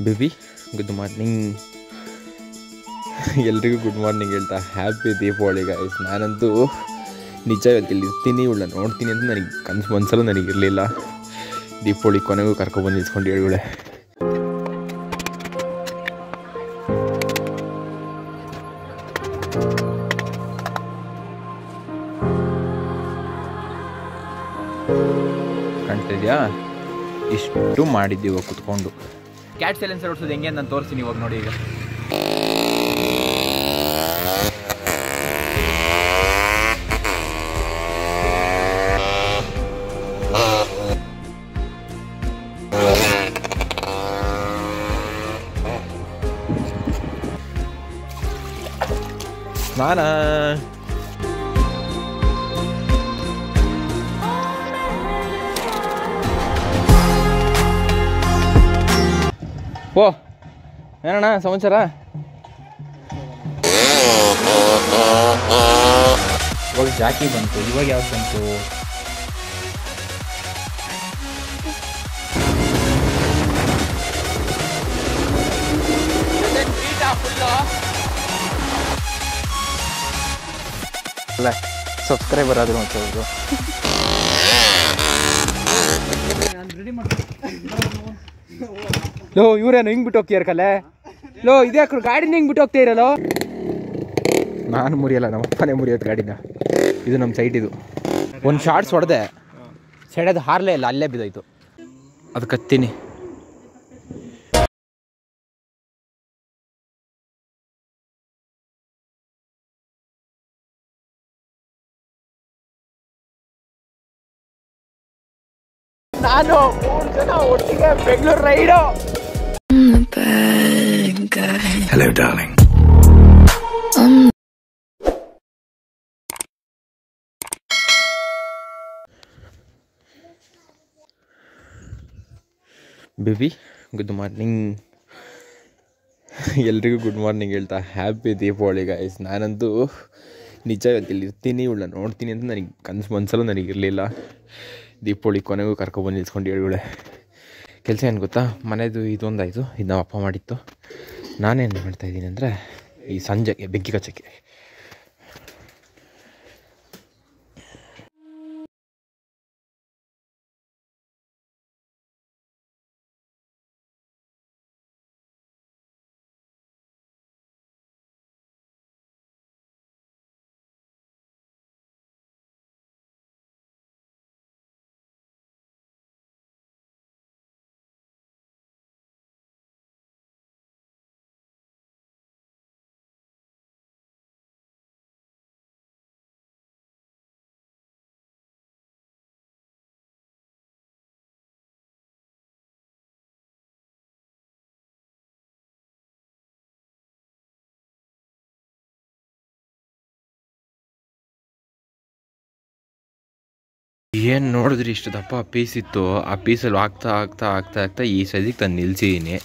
Baby good morning. ಎಲ್ರಿಗೂ good morning ಹೇಳ್ತಾ happy Deepavali guys. ನಾನಂತೂ ನಿಜ ಹೇಳ್ತೀನಿ, ಇರ್ತೀನಿ ಇವಳ ನೋಡ್ತೀನಿ ಅಂತ ನನಗೆ ಕನಸು ಒಂದ್ಸಲ ನನಗಿರಲಿಲ್ಲ. ದೀಪಾವಳಿ ಕೊನೆಗೂ ಕರ್ಕೊಬಂದು ನಿಲ್ಸ್ಕೊಂಡು ಹೇಳುವಳೆ. ಕಾಣ್ತಾ ಇದೆಯಾ? ಇಷ್ಟು ಮಾಡಿದ್ದೀವಿ ಕುತ್ಕೊಂಡು. ಕ್ಯಾಟ್ ಸೈಲೆನ್ಸರ್ ಓಡಿಸೋದು ಹೆಂಗೆ ನಾನು ತೋರಿಸ್ತೀನಿ ಇವಾಗ ನೋಡಿ. ಈಗ ಸ್ನಾನ. ಓ ಏನಣ್ಣ ಸಮಾಚಾರ? ಇವಾಗ ಜಾಕಿ ಬಂತು, ಇವಾಗ ಯಾವ್ದು ಬಂತು? ಅಲ್ಲ ಸಬ್ಸ್ಕ್ರೈಬರ್ ಆದರೂ ಒಂದು ಲೋ ಇವ್ರೇನು ಹಿಂಗೆ ಬಿಟ್ಟು ಹೋಗ್ತೀಯಾರ ಕಲೆ? ಲೋ ಇದ್ಯಾಕ್ರು ಗಾಡಿನ ಹಿಂಗೆ ಬಿಟ್ಟು ಹೋಗ್ತಾ ಇರಲ್ಲೋ? ನಾನು ಮುರಿಯಲ್ಲ, ನಮ್ಮ ಅಪ್ಪನೇ ಮುರಿಯೋದು ಗಾಡಿನ. ಇದು ನಮ್ಮ ಸೈಟ್. ಇದು ಒಂದು ಶಾರ್ಟ್ಸ್ ಹೊಡೆದೆ, ಸೈಡದು ಹಾರಲೇ ಇಲ್ಲ, ಅಲ್ಲೇ ಬಿದ್ದೋಯ್ತು. ಅದು ಕತ್ತೀನಿ. ನಾನು 3 ಜನ ಒಟ್ಟಿಗೆ Bengaluru raid. Hello darling. Baby good morning. ಎಲ್ರಿಗೂ ಗುಡ್ ಮಾರ್ನಿಂಗ್ ಹೇಳ್ತಾ ಹ್ಯಾಪಿ ದೀಪಾವಳಿ ಗೈಸ್. ನಾನಂತೂ ನಿಜ ಹೇಳ್ತೀನಿ, ಇರ್ತೀನಿ ಇವಳ ನೋಡ್ತೀನಿ ಅಂತ ನನಗೆ ಕನಸು ಒಂದ್ಸಲ ನನಗಿರಲಿಲ್ಲ. ದೀಪಾವಳಿ ಕೊನೆಗೂ ಕರ್ಕೊಬಂದು ನಿಲ್ಸ್ಕೊಂಡು ಹೇಳುವಳೆ. ಕೆಲಸ ಏನು ಗೊತ್ತಾ, ಮನೆಯದು ಇದೊಂದಾಯಿತು, ಇದು ನಮ್ಮ ಅಪ್ಪ ಮಾಡಿತ್ತು. ನಾನೇನು ಮಾಡ್ತಾಯಿದ್ದೀನಿ ಅಂದರೆ ಈ ಸಂಜೆಗೆ ಬೆಂಕಿ ಕಚ್ಚಕ್ಕೆ. ಏನು ನೋಡಿದ್ರಿ, ಇಷ್ಟು ದಪ್ಪ ಪೀಸ್ ಇತ್ತು. ಆ ಪೀಸಲ್ಲಿ ಆಗ್ತಾ ಈ ಸೈಜಿಗೆ ತಂದು ನಿಲ್ಸಿದ್ದೀನಿ.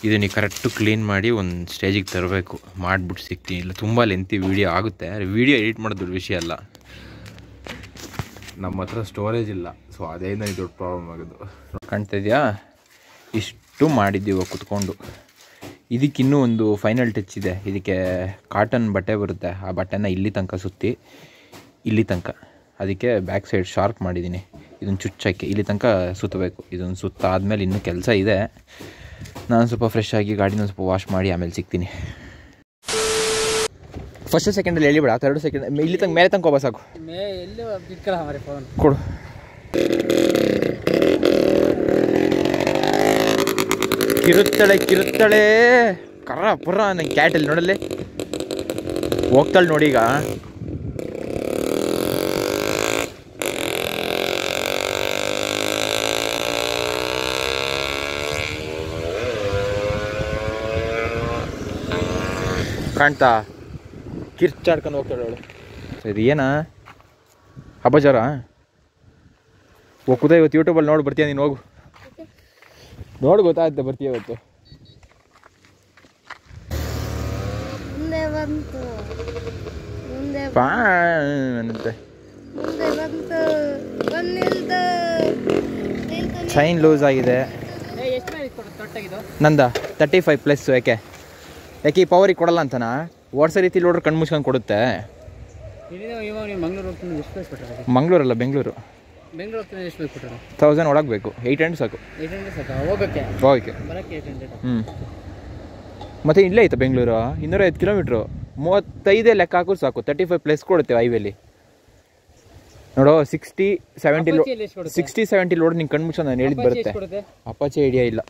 ಇದನ್ನು ಕರೆಕ್ಟು ಕ್ಲೀನ್ ಮಾಡಿ ಒಂದು ಸ್ಟೇಜಿಗೆ ತರಬೇಕು. ಮಾಡಿಬಿಟ್ಟು ಸಿಗ್ತೀನಿ. ಇಲ್ಲ ತುಂಬ ಲೆಂತಿ ವೀಡಿಯೋ ಆಗುತ್ತೆ. ವೀಡಿಯೋ ಎಡಿಟ್ ಮಾಡೋದು ವಿಷಯ ಅಲ್ಲ, ನಮ್ಮ ಹತ್ರ ಸ್ಟೋರೇಜ್ ಇಲ್ಲ. ಸೊ ಅದೇ ನನಗೆ ದೊಡ್ಡ ಪ್ರಾಬ್ಲಮ್ ಆಗೋದು. ಕಾಣ್ತಾ ಇದೆಯಾ? ಇಷ್ಟು ಮಾಡಿದ್ದೀವಿ ಕುತ್ಕೊಂಡು. ಇದಕ್ಕಿನ್ನೂ ಒಂದು ಫೈನಲ್ ಟಚ್ ಇದೆ. ಇದಕ್ಕೆ ಕಾಟನ್ ಬಟ್ಟೆ ಬರುತ್ತೆ, ಆ ಬಟ್ಟೆನ ಇಲ್ಲಿ ತನಕ ಸುತ್ತಿ, ಇಲ್ಲಿ ತನಕ. ಅದಕ್ಕೆ ಬ್ಯಾಕ್ ಸೈಡ್ ಶಾರ್ಪ್ ಮಾಡಿದ್ದೀನಿ. ಇದನ್ನು ಚುಚ್ಚಾಕಿ ಇಲ್ಲಿ ತನಕ ಸುತ್ತಬೇಕು. ಇದನ್ನು ಸುತ್ತಾದ್ಮೇಲೆ ಇನ್ನೂ ಕೆಲಸ ಇದೆ. ನಾನು ಸ್ವಲ್ಪ ಫ್ರೆಶ್ ಆಗಿ ಗಾಡಿನ ಸ್ವಲ್ಪ ವಾಶ್ ಮಾಡಿ ಆಮೇಲೆ ಸಿಗ್ತೀನಿ. ಫಸ್ಟ್ ಸೆಕೆಂಡಲ್ಲಿ ಹೇಳಿಬೇಡ, 3 ಸೆಕೆಂಡ್ ಇಲ್ಲಿ ತನಕ ಮೇಲೆ ತನಕ ಹೋಗ ಸಾಕು. ಕೊಡು. ಕಿರುತ್ತಳೆ ಕರ್ರ ಪುರ್ರ. ನಂಗೆ ಕ್ಯಾಟಲ್ಲಿ ನೋಡಲ್ಲೇ ಹೋಗ್ತಾಳೆ ನೋಡಿ. ಈಗ ಕಾಣ್ತಾ ಕಿರ್ಚಾಡ್ಕೊಂಡು ಹೋಗ್ತಾಳೆ ಅವಳು. ಇದು ಏನಾ ಹಬ್ಬಚಾರ? ಹೋಗುದ ಇವತ್ತು ಯೂಟ್ಯೂಬಲ್ಲಿ ನೋಡಿ ಬರ್ತೀಯ ನೀನು? ಹೋಗು ನೋಡಿ, ಗೊತ್ತಾಗುತ್ತೆ ಬರ್ತೀಯ ಇವತ್ತು. ಚೈನ್ ಲೂಸ್ ಆಗಿದೆ. ನಂದ 35+. ಯಾಕೆ ಈ ಪವರಿಗೆ ಕೊಡಲ್ಲ ಅಂತನಾ? ಓಡಿಸೋ ರೀತಿ ನೋಡ್ರೆ ಕಣ್ಣು ಮುಚ್ಕೊಂಡು ಕೊಡುತ್ತೆ. ಮಂಗಳೂರಲ್ಲ, ಬೆಂಗಳೂರು. 1000 ಒಳಗೆ ಬೇಕು. 800 ಸಾಕು. ಹೋಗಕ್ಕೆ. ಮತ್ತೆ ಇಲ್ಲೇ ಐತೆ ಬೆಂಗಳೂರು, 250 ಕಿಲೋಮೀಟ್ರು. 35 ಲೆಕ್ಕ ಹಾಕೋದು ಸಾಕು. 35+ ಕೊಡುತ್ತೆ ಹೈವೇಲಿ. ನೋಡು 60-70 ಲೋಡ್ ನಿಂಗೆ ಕಣ್ಣು ಮುಚ್ಚ ನಾನು ಹೇಳಿದ್ ಬರುತ್ತೆ. ಅಪಾಚೆ ಐಡಿಯಾ ಇಲ್ಲ.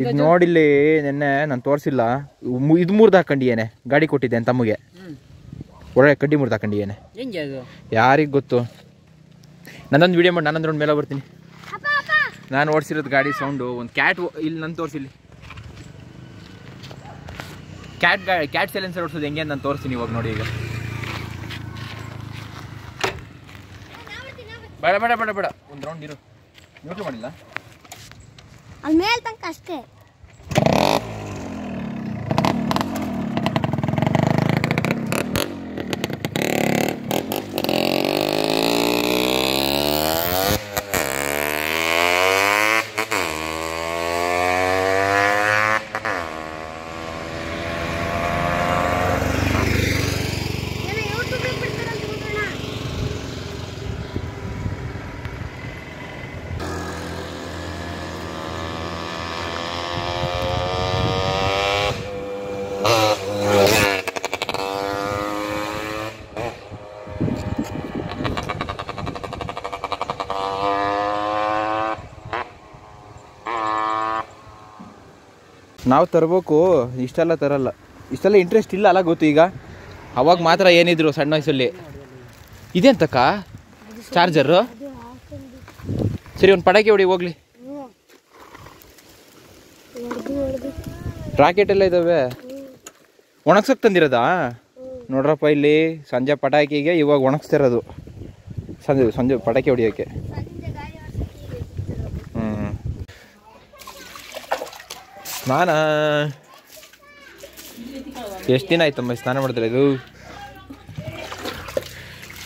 ಇದು ನೋಡಿಲ್ಲಿ ನೆನ್ನೆ ನಾನು ತೋರಿಸಿಲ್ಲ. ಇದು ಮುರ್ದು ಹಾಕೊಂಡಿಯೇನೆ, ಗಾಡಿ ಕೊಟ್ಟಿದ್ದೆ ತಮ್ಮಗೆ. ಒಳ್ಳೆ ಕಡ್ಡಿ ಮುರ್ದು ಹಾಕೊಂಡಿಯೇನೆ. ಯಾರಿಗೆ ಗೊತ್ತು? ನಾನೊಂದು ವಿಡಿಯೋ ಮಾಡಿ ನಾನಂದ್ರೆ ಒಂದು ಮೇಲೆ ಬರ್ತೀನಿ. ನಾನು ಓಡಿಸಿರೋದು ಗಾಡಿ ಸೌಂಡು ಒಂದು ಕ್ಯಾಟ್ ಇಲ್ಲಿ ನಾನು ತೋರಿಸಿಲ್ಲಿ. ಕ್ಯಾಟ್ ಸೈಲೆನ್ಸರ್ ಓಡಿಸೋದು ಹೆಂಗೆ ಅಂತ ನಾನು ತೋರಿಸ್ತೀನಿ ಇವಾಗ. ನೋಡಿ ಈಗ ಬೇಡ ಬೇಡ ಬೇಡ ಬೇಡ, ಒಂದು ರೌಂಡ್ ಇರು. ನ್ಯೂಟ್ರಲ್ ಮಾಡಿಲ್ಲ ಅಲ್ಲಿ ಮೇಲೆ ತನಕ ಅಷ್ಟೇ. ನಾವು ತರಬೇಕು, ಇಷ್ಟೆಲ್ಲ ತರಲ್ಲ. ಇಷ್ಟೆಲ್ಲ ಇಂಟ್ರೆಸ್ಟ್ ಇಲ್ಲ ಅಲ್ಲ, ಗೊತ್ತು. ಈಗ ಅವಾಗ ಮಾತ್ರ ಏನಿದ್ರು ಸಣ್ಣ ವಯಸ್ಸಲ್ಲಿ. ಇದೆಂತಕ್ಕ ಚಾರ್ಜರು? ಸರಿ, ಒಂದು ಪಟಾಕಿ ಹೊಡಿ ಹೋಗ್ಲಿ. ರಾಕೆಟ್ ಎಲ್ಲ ಇದ್ದಾವೆ. ಒಣಗ್ಸಕ್ಕೆ ತಂದಿರೋದಾ? ನೋಡ್ರಪ್ಪ, ಇಲ್ಲಿ ಸಂಜೆ ಪಟಾಕಿಗೆ ಇವಾಗ ಒಣಗಿಸ್ತಿರೋದು. ಸಂಜೆ ಪಟಾಕಿ ಹೊಡಿಯೋಕ್ಕೆ. ಸ್ನಾನ ಎಷ್ಟು ದಿನ ಆಯ್ತಮ್ಮ ಸ್ನಾನ ಮಾಡಿದ್ರೆ? ಇದು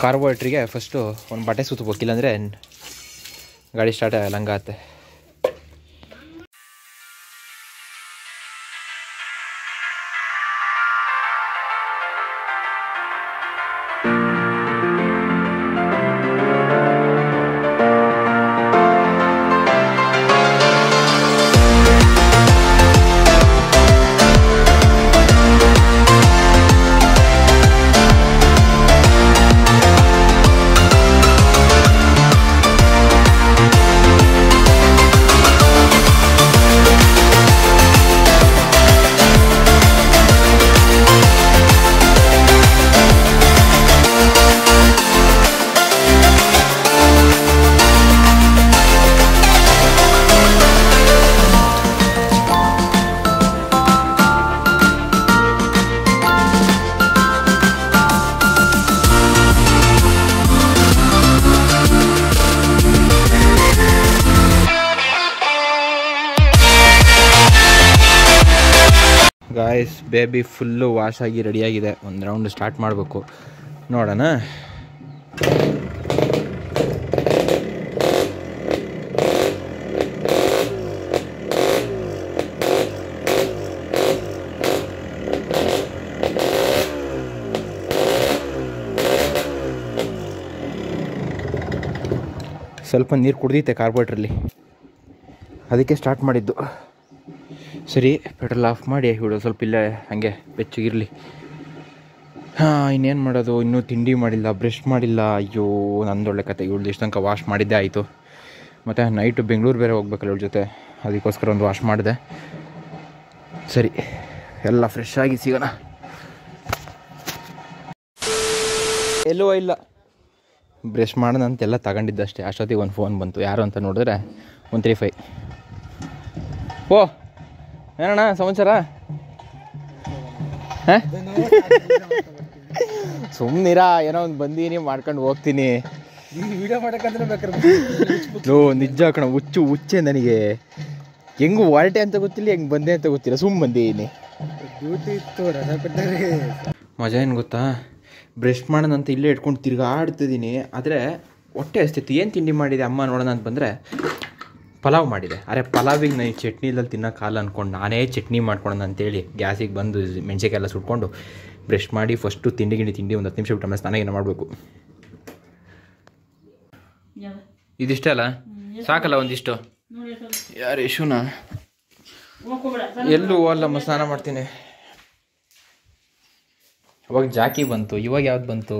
ಕಾರ್ಬೋಹೈಡ್ರೇಟ್ಗೆ ಫಸ್ಟು ಒಂದು ಬಟ್ಟೆ ಸುತ್ತಬೇಕು, ಇಲ್ಲಾಂದರೆ ಗಾಡಿ ಸ್ಟಾರ್ಟ್ ಆಗಲ್ಲ, ಹಂಗಾಗುತ್ತೆ. ಗಾಯ್ಸ್, ಬೇಬಿ ಫುಲ್ಲು ವಾಶ್ ಆಗಿ ರೆಡಿಯಾಗಿದೆ. ಒಂದು ರೌಂಡ್ ಸ್ಟಾರ್ಟ್ ಮಾಡಬೇಕು, ನೋಡೋಣ. ಸ್ವಲ್ಪ ನೀರು ಕುಡ್ದೈತೆ ಕಾರ್ಬೋಹೈಡ್ರೇಟ್ರಲ್ಲಿ, ಅದಕ್ಕೆ ಸ್ಟಾರ್ಟ್ ಮಾಡಿದ್ದು. ಸರಿ, ಪೆಟ್ರೋಲ್ ಆಫ್ ಮಾಡಿ ಇವಳು ಸ್ವಲ್ಪ ಇಲ್ಲೇ ಹಾಗೆ ಬೆಚ್ಚಗಿರಲಿ. ಇನ್ನೇನು ಮಾಡೋದು? ಇನ್ನೂ ತಿಂಡಿ ಮಾಡಿಲ್ಲ, ಬ್ರಷ್ ಮಾಡಿಲ್ಲ. ಅಯ್ಯೋ, ನಂದೊಳ್ಳೆ ಕತೆ. ಇವಳು ಎಷ್ಟು ತನಕ ವಾಶ್ ಮಾಡಿದ್ದೆ ಆಯಿತು. ಮತ್ತು ನೈಟು ಬೆಂಗಳೂರು ಬೇರೆ ಹೋಗ್ಬೇಕಲ್ಲ ಇವಳ ಜೊತೆ, ಅದಕ್ಕೋಸ್ಕರ ಒಂದು ವಾಶ್ ಮಾಡಿದೆ. ಸರಿ, ಎಲ್ಲ ಫ್ರೆಶ್ ಆಗಿ ಸಿಗೋಣ. ಎಲ್ಲೋ ಇಲ್ಲ, ಬ್ರಷ್ ಮಾಡೋಣ ಅಂತೆಲ್ಲ ತಗೊಂಡಿದ್ದಷ್ಟೇ. ಅಷ್ಟೊತ್ತಿಗೆ ಒಂದು ಫೋನ್ ಬಂತು. ಯಾರು ಅಂತ ನೋಡಿದ್ರೆ 135. ಓ, ಏನಣ್ಣ ಸಮಾಚಾರ? ಸುಮ್ಮನಿರ, ಏನೋ ಒಂದು ಬಂದೀನಿ, ಮಾಡ್ಕೊಂಡು ಹೋಗ್ತೀನಿ. ನಿಜ ಕಣ, ಹುಚ್ಚೆ ನನಗೆ. ಹೆಂಗು ಹೊರಟೆ ಅಂತ ಗೊತ್ತಿಲ್ಲ, ಹೆಂಗೆ ಬಂದೆ ಅಂತ ಗೊತ್ತಿಲ್ಲ, ಬಂದೀನಿ. ಮಜಾ ಏನು ಗೊತ್ತಾ? ಬ್ರಷ್ ಮಾಡೋಣ ಅಂತ ಇಲ್ಲೇ ಇಟ್ಕೊಂಡು ತಿರ್ಗಾಡ್ತಿದ್ದೀನಿ. ಆದರೆ ಹೊಟ್ಟೆ ಹಸ್ತಿತ್ತು. ಏನು ತಿಂಡಿ ಮಾಡಿದೆ ಅಮ್ಮ ನೋಡೋಣ ಅಂತ ಬಂದರೆ ಪಲಾವ್ ಮಾಡಿದೆ. ಅರೆ ಪಲಾವಿಗೆ ನಾನು ಚಟ್ನಿ ಇಲ್ಲಲ್ಲಿ ತಿನ್ನೋಕ್ಕಾಗಲ್ಲ ಅಂದ್ಕೊಂಡು ನಾನೇ ಚಟ್ನಿ ಮಾಡ್ಕೊಂಡು ಅಂತೇಳಿ ಗ್ಯಾಸಿಗೆ ಬಂದು ಮೆಣಸಿನ್ಕಾಯಿ ಎಲ್ಲ ಸುಟ್ಕೊಂಡು ಬ್ರಷ್ ಮಾಡಿ ಫಸ್ಟು ತಿಂಡಿ ಒಂದು 10 ನಿಮಿಷ ಬಿಟ್ಟು ಆಮೇಲೆ ಸ್ನಾನ ಏನೋ ಮಾಡಬೇಕು. ಇದಿಷ್ಟೇ ಅಲ್ಲ, ಸಾಕಲ್ಲ ಒಂದಿಷ್ಟು. ಯಾರು ಯಶುನಾ ಎಲ್ಲೂ ಹೋಗಲ್ಲಮ್ಮ, ಸ್ನಾನ ಮಾಡ್ತೀನಿ. ಅವಾಗ ಜಾಕಿ ಬಂತು, ಇವಾಗ ಯಾವ್ದು ಬಂತು?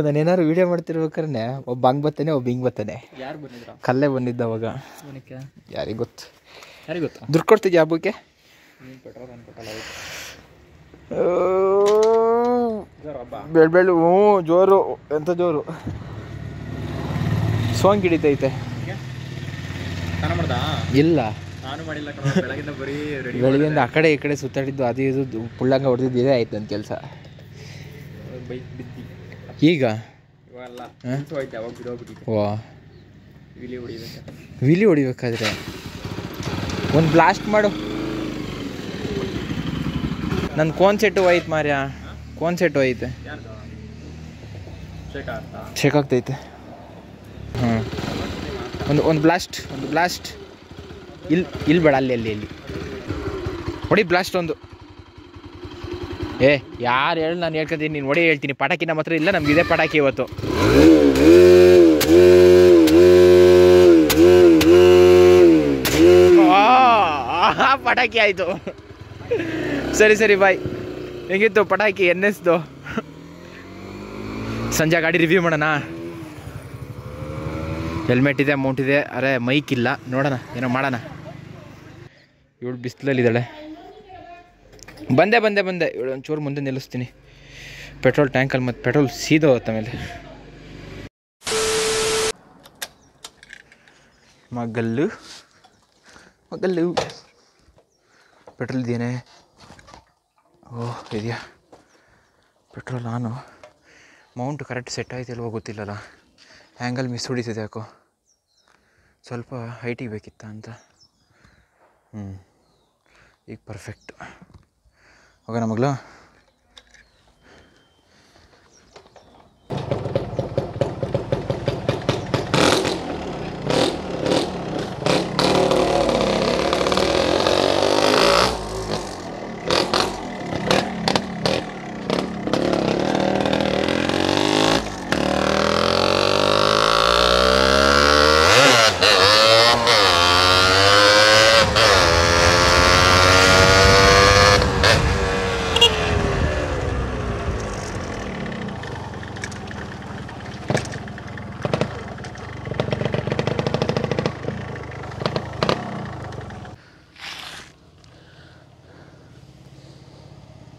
ನಾನೇನಾದ್ರು ವಿಡಿಯೋ ಮಾಡ್ತಿರ್ಬೇಕಾರೆ ಒಬ್ಬ ಹಂಗೆ ಬರ್ತಾನೆ, ಒಬ್ಬ ಹಿಂಗೆ ಬರ್ತಾನೆ. ಯಾರು ಬಂದಿದ್ರ? ಕಲ್ಲೇ ಬಂದಿದ್ದ ಅವಾಗ. ಯಾರಿಗೆ ಗೊತ್ತು? ದುಡ್ಡು ಕೊಡ್ತಿದ್ಯಾ ಹಬ್ಬಕ್ಕೆ? ಬೆಳ್ಳು ಹ್ಞೂ ಜೋರು, ಎಂಥ ಜೋರು. ಸಾಂಗ್ ಹಿಡಿತೈತೆ. ಇಲ್ಲ ಬೆಳಗ್ಗೆಯಿಂದ ಆ ಕಡೆ ಈ ಕಡೆ ಸುತ್ತಾಡಿದ್ದು, ಅದು ಇದು ಪುಳ್ಳಂಗ ಹೊಡೆದಿದ್ದು ಇದೇ ಆಯ್ತು ನನ್ನ ಕೆಲಸ. ಈಗ ವಿಲಿ ಹೊಡಿಬೇಕಾದ್ರೆ ಒಂದು ಬ್ಲಾಸ್ಟ್ ಮಾಡು. ನನ್ನ ಕೋನ್ ಸೆಟ್ಟು ಹೋಯ್ತು ಮಾರ್ಯ, ಕೋನ್ ಸೆಟ್ಟು ಹೋಯ್ತೆ, ಶೇಕ್ ಆಗ್ತೈತೆ. ಒಂದು ಬ್ಲಾಸ್ಟ್ ಇಲ್ಲಿ ಬೇಡ, ಅಲ್ಲಿ ಹೊಡಿ ಬ್ಲಾಸ್ಟ್ ಒಂದು. ಯಾರು ಹೇಳಿ ನಾನು ಹೇಳ್ಕೊತೀನಿ, ನೀನು ಹೊಡಿ ಹೇಳ್ತೀನಿ. ಪಟಾಕಿ ನಮ್ಮ ಹತ್ರ ಇಲ್ಲ, ನಮ್ಗೆ ಇದೇ ಪಟಾಕಿ ಇವತ್ತು. ಪಟಾಕಿ ಆಯಿತು. ಸರಿ ಬಾಯ್. ಹೆಂಗಿತ್ತು ಪಟಾಕಿ? NSದು ಸಂಜೆ ಗಾಡಿ ರಿವ್ಯೂ ಮಾಡೋಣ. ಹೆಲ್ಮೆಟ್ ಇದೆ, ಅಮೌಂಟ್ ಇದೆ, ಅರೆ ಮೈಕ್ ಇಲ್ಲ, ನೋಡೋಣ ಏನೋ ಮಾಡೋಣ. ಇವಳು ಬಿಸಿಲಲ್ಲಿದ್ದಾಳೆ. ಬಂದೆ ಇವಳು ಒಂಚೂರು ಮುಂದೆ ನಿಲ್ಲಿಸ್ತೀನಿ. ಪೆಟ್ರೋಲ್ ಟ್ಯಾಂಕಲ್ಲಿ ಮತ್ತು ಪೆಟ್ರೋಲ್ ಸೀದಾ ಹೋಗುತ್ತೆ ಆಮೇಲೆ. ಮಗಲ್ಲು ಪೆಟ್ರೋಲ್ ಇದೆಯೇ? ಓಹ್ ಇದೆಯಾ ಪೆಟ್ರೋಲ್? ನಾನು ಮೌಂಟ್ ಕರೆಕ್ಟ್ ಸೆಟ್ ಆಯ್ತು ಇಲ್ವೋ ಗೊತ್ತಿಲ್ಲಲ್ಲ, ಆ್ಯಂಗಲ್ ಮಿಸ್ ಹೊಡಿತಿದೆ ಯಾಕೋ. ಸ್ವಲ್ಪ ಹೈಟಿಗೆ ಬೇಕಿತ್ತ ಅಂತ. ಈಗ ಪರ್ಫೆಕ್ಟ್. ಹೋಗೋಣ ಮಗಳು.